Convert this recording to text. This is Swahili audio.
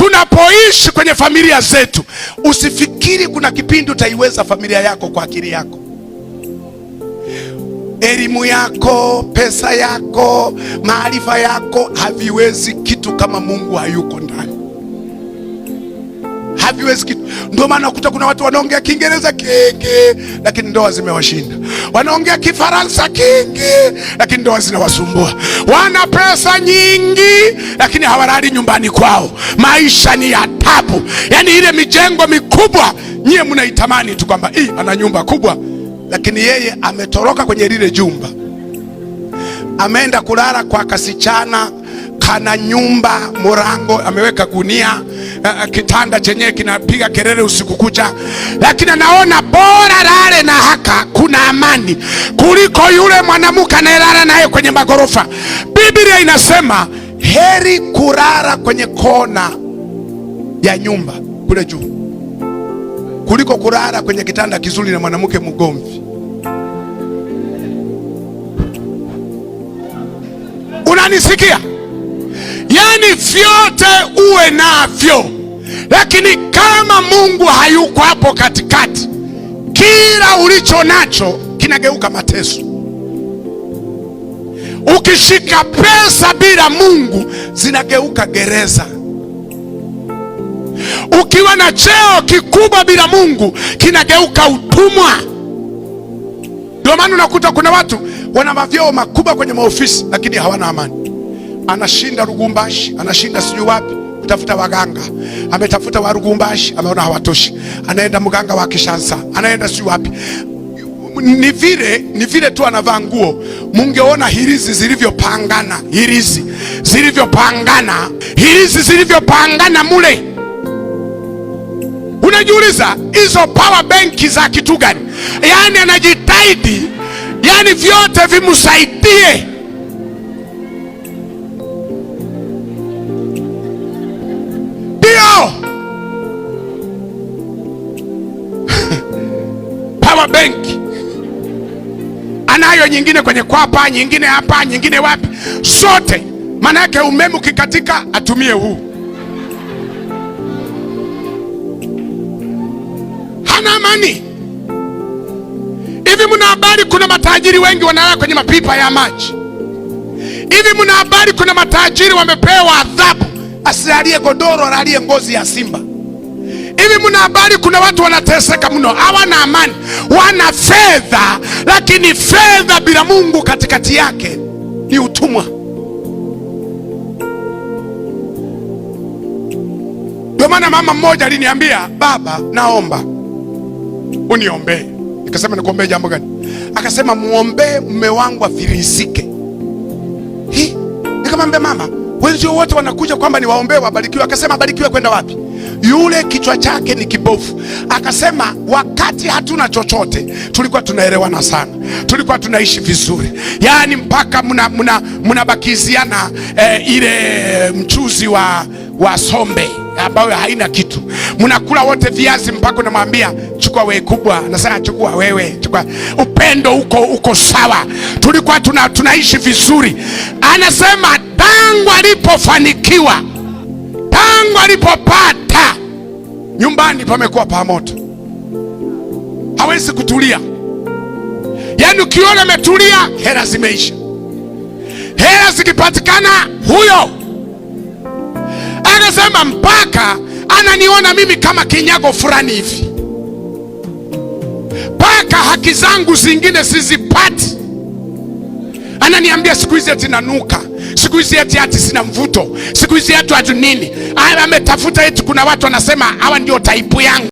tunapoishi kwenye familia zetu, usifikiri kuna kipindi utaiweza familia yako kwa akili yako. Elimu yako, pesa yako, maarifa yako haviwezi kitu kama Mungu hayuko ndani. Haviwezi kitu. Ndio maana ukuta kuna watu wanaongea Kiingereza kingi lakini ndoa zimewashinda. Wanaongea Kifaransa kingi lakini ndoa zinawasumbua. Wana pesa nyingi lakini hawalali nyumbani kwao. Maisha ni ya taabu. Yaani ile mijengo mikubwa nyie mnaitamani tu kwamba ana nyumba kubwa, lakini yeye ametoroka kwenye lile jumba, ameenda kulala kwa kasichana kana nyumba morango, ameweka gunia, kitanda chenyewe kinapiga kelele usiku kucha, lakini anaona bora lale na haka kuna amani kuliko yule mwanamke anayelala naye kwenye magorofa. Biblia inasema heri kulala kwenye kona ya nyumba kule juu kuliko kulala kwenye kitanda kizuri na mwanamke mgomvi. Unanisikia? Yani vyote uwe navyo, lakini kama Mungu hayuko hapo katikati, kila ulicho nacho kinageuka mateso. Ukishika pesa bila Mungu zinageuka gereza. Ukiwa na cheo kikubwa bila Mungu kinageuka utumwa. Ndio maana unakuta kuna watu wana mavyeo makubwa kwenye maofisi lakini hawana amani. Anashinda Lubumbashi, anashinda sijui wapi kutafuta waganga, ametafuta wa Lubumbashi ameona hawatoshi, anaenda mganga wa Kinshasa, anaenda sijui wapi. Ni vile tu anavaa nguo. Mungeona hirizi zilivyopangana, hirizi zilivyopangana mule. Unajiuliza hizo power bank za kitu gani? Yani anajitahidi, yani vyote vimsaidie. Ndio power bank anayo, nyingine kwenye kwapa, nyingine hapa, nyingine wapi, sote. Maana yake umeme ukikatika atumie huu. Hana amani. Hivi mna habari kuna matajiri wengi wanalala kwenye mapipa ya maji? Hivi mna habari kuna matajiri wamepewa adhabu asilalie godoro, alalie ngozi ya simba? Hivi mna habari kuna watu wanateseka mno, hawana amani, wana fedha lakini fedha bila Mungu katikati yake ni utumwa. Ndio maana mama mmoja aliniambia, baba, naomba uniombee. Nikasema nikuombee jambo gani? Akasema muombee mume wangu afilisike. Nikamwambia mama, wenzio wote wanakuja kwamba ni waombee wabarikiwe. Akasema barikiwe kwenda wapi? Yule kichwa chake ni kibofu. Akasema wakati hatuna chochote tulikuwa tunaelewana sana, tulikuwa tunaishi vizuri, yaani mpaka mnabakiziana ile mchuzi wa sombe ambayo haina kitu, mnakula wote viazi mpaka unamwambia chukua wewe kubwa, nasema chukua wewe, chukua. Upendo uko sawa, tulikuwa tunaishi vizuri. Anasema tangu alipofanikiwa, tangu alipopata, nyumbani pamekuwa pa moto, hawezi kutulia. Yaani ukiona ametulia, hela zimeisha. Hela zikipatikana huyo. Anasema mpaka ananiona mimi kama kinyago fulani hivi, mpaka haki zangu zingine sizipati. Ananiambia siku hizi eti nanuka, siku hizi eti sina mvuto, siku hizi eti nini. Ametafuta eti kuna watu wanasema hawa ndio taipu yangu.